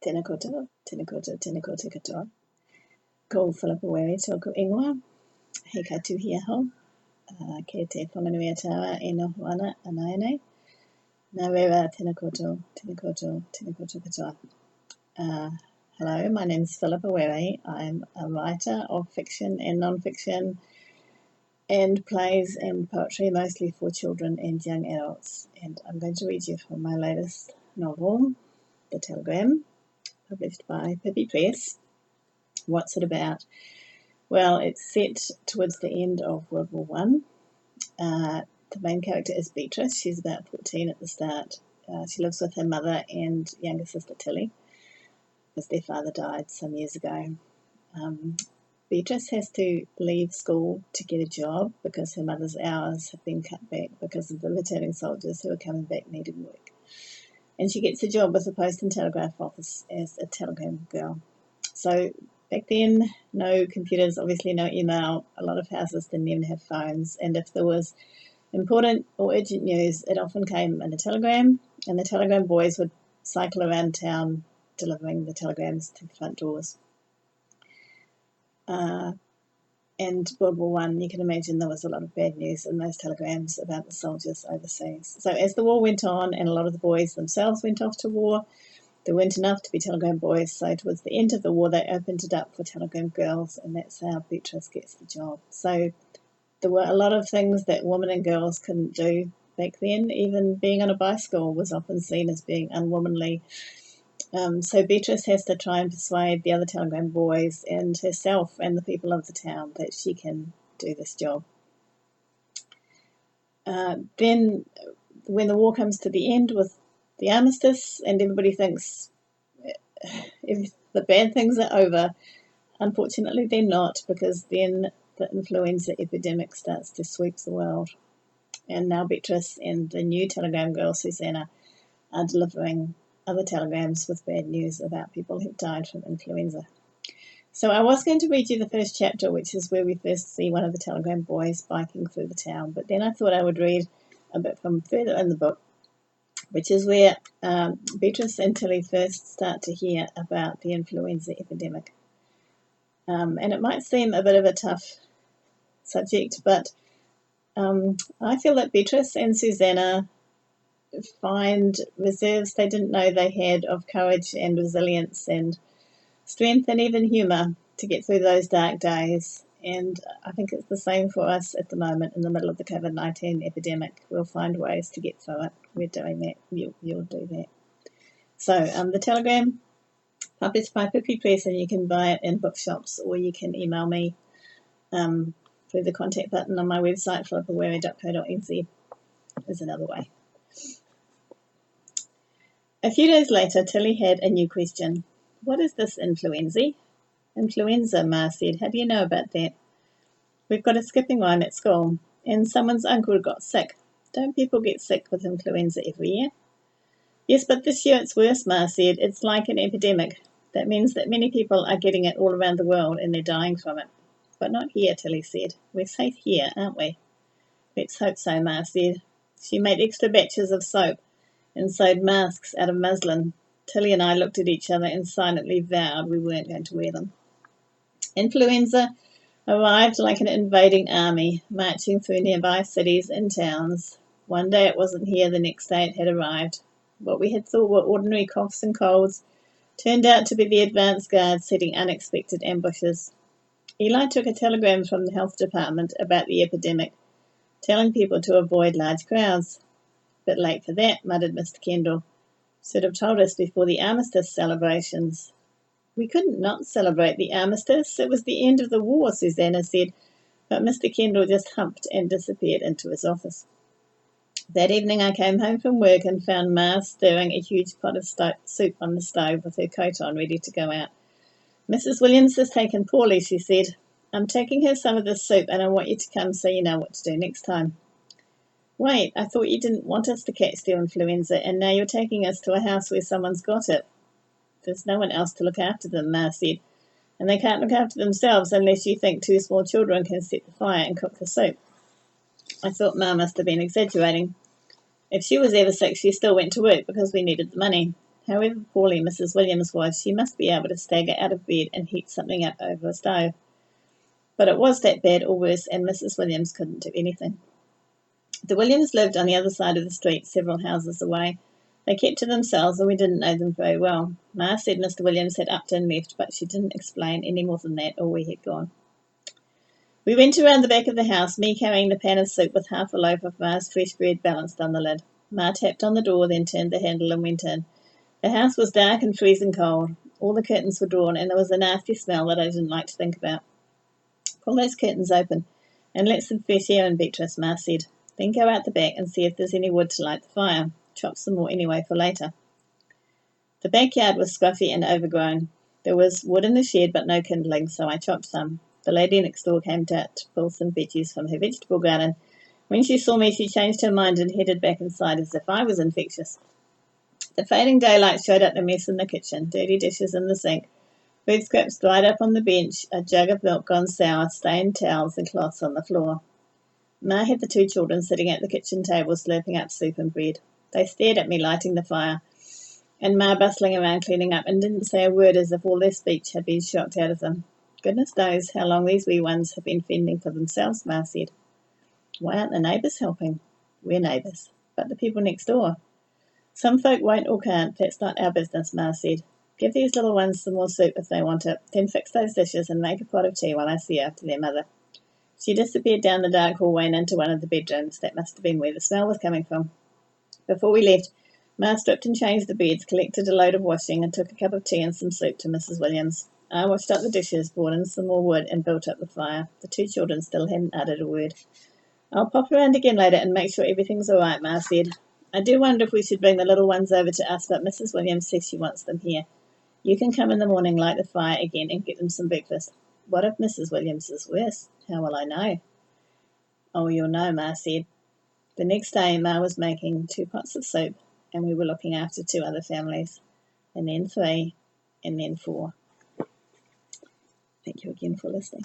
Tēnā koutou, tēnā koutou, tēnā koutou katoa. Ko Philippa Werry tōku ingoa, he katuhi aho, ke te whanganui atawa e noho ana anai nei. Nā reira, tēnā koutou, tēnā koutou, tēnā koutou katoa. Hello, my name is Philippa Werry. I'm a writer of fiction and non-fiction and plays and poetry, mostly for children and young adults. And I'm going to read you from my latest novel, The Telegram, published by Pippi Press. What's it about? Well, it's set towards the end of World War One. The main character is Beatrice. She's about 14 at the start. She lives with her mother and younger sister Tilly, because their father died some years ago. Beatrice has to leave school to get a job because her mother's hours have been cut back because of the returning soldiers who are coming back needing work. And she gets a job with the Post and Telegraph Office as a telegram girl. So back then, no computers, obviously no email. A lot of houses didn't even have phones. And if there was important or urgent news, it often came in a telegram. And the telegram boys would cycle around town delivering the telegrams to the front doors. And World War One, you can imagine there was a lot of bad news in those telegrams about the soldiers overseas. So as the war went on and a lot of the boys themselves went off to war, there weren't enough to be telegram boys. So towards the end of the war, they opened it up for telegram girls, and that's how Beatrice gets the job. So there were a lot of things that women and girls couldn't do back then. Even being on a bicycle was often seen as being unwomanly. So Beatrice has to try and persuade the other telegram boys and herself and the people of the town that she can do this job. Then when the war comes to the end with the armistice and everybody thinks the bad things are over, unfortunately they're not, because then the influenza epidemic starts to sweep the world. And now Beatrice and the new telegram girl, Susanna, are delivering other telegrams with bad news about people who've died from influenza. So I was going to read you the first chapter, which is where we first see one of the telegram boys biking through the town, but then I thought I would read a bit from further in the book, which is where Beatrice and Tilly first start to hear about the influenza epidemic. And it might seem a bit of a tough subject, but I feel that Beatrice and Susanna find reserves they didn't know they had of courage and resilience and strength and even humour to get through those dark days. And I think it's the same for us at the moment in the middle of the COVID-19 epidemic. We'll find ways to get through it. We're doing that. You'll do that. So The Telegram, published by Pippi Press, and you can buy it in bookshops or you can email me through the contact button on my website, philippawerry.co.nz is another way. A few days later, Tilly had a new question. What is this influenza? Influenza, Ma said. How do you know about that? We've got a skipping line at school, and someone's uncle got sick. Don't people get sick with influenza every year? Yes, but this year it's worse, Ma said. It's like an epidemic. That means that many people are getting it all around the world and they're dying from it. But not here, Tilly said. We're safe here, aren't we? Let's hope so, Ma said. She made extra batches of soap and sewed masks out of muslin. Tilly and I looked at each other and silently vowed we weren't going to wear them. Influenza arrived like an invading army, marching through nearby cities and towns. One day it wasn't here, the next day it had arrived. What we had thought were ordinary coughs and colds turned out to be the advance guard setting unexpected ambushes. Eli took a telegram from the health department about the epidemic, telling people to avoid large crowds. Bit late for that, muttered Mr. Kendall. Should have told us before the armistice celebrations. We couldn't not celebrate the armistice. It was the end of the war, Susanna said, but Mr. Kendall just humped and disappeared into his office. That evening I came home from work and found Ma stirring a huge pot of soup on the stove with her coat on, ready to go out. Mrs. Williams has taken poorly, she said. I'm taking her some of this soup and I want you to come so you know what to do next time. Wait, I thought you didn't want us to catch the influenza, and now you're taking us to a house where someone's got it. There's no one else to look after them, Ma said, and they can't look after themselves unless you think 2 small children can set the fire and cook the soup. I thought Ma must have been exaggerating. If she was ever sick, she still went to work because we needed the money. However poorly Mrs. Williams was, she must be able to stagger out of bed and heat something up over a stove. But it was that bad or worse, and Mrs. Williams couldn't do anything. The Williams lived on the other side of the street, several houses away. They kept to themselves, and we didn't know them very well. Ma said Mr. Williams had upped and left, but she didn't explain any more than that or where he'd gone. We went around the back of the house, me carrying the pan of soup with half a loaf of Ma's fresh bread balanced on the lid. Ma tapped on the door, then turned the handle and went in. The house was dark and freezing cold. All the curtains were drawn, and there was a nasty smell that I didn't like to think about. Pull those curtains open and let some fresh air in, Beatrice, Ma said. Then go out the back and see if there's any wood to light the fire. Chop some more anyway for later. The backyard was scruffy and overgrown. There was wood in the shed, but no kindling, so I chopped some. The lady next door came to pull some veggies from her vegetable garden. When she saw me, she changed her mind and headed back inside as if I was infectious. The fading daylight showed up the mess in the kitchen, dirty dishes in the sink, food scraps dried up on the bench, a jug of milk gone sour, stained towels and cloths on the floor. Ma had the two children sitting at the kitchen table slurping up soup and bread. They stared at me lighting the fire, and Ma bustling around cleaning up, and didn't say a word as if all their speech had been shocked out of them. Goodness knows how long these wee ones have been fending for themselves, Ma said. Why aren't the neighbours helping? We're neighbours, but the people next door. Some folk won't or can't, that's not our business, Ma said. Give these little ones some more soup if they want it, then fix those dishes and make a pot of tea while I see after their mother. She disappeared down the dark hallway and into one of the bedrooms. That must have been where the smell was coming from. Before we left, Ma stripped and changed the beds, collected a load of washing, and took a cup of tea and some soup to Mrs. Williams. I washed up the dishes, brought in some more wood, and built up the fire. The two children still hadn't uttered a word. I'll pop around again later and make sure everything's all right, Ma said. I do wonder if we should bring the little ones over to us, but Mrs. Williams says she wants them here. You can come in the morning, light the fire again, and get them some breakfast. What if Mrs. Williams is worse? How will I know? Oh, you'll know, Ma said. The next day, Ma was making 2 pots of soup, and we were looking after 2 other families, and then 3, and then 4. Thank you again for listening.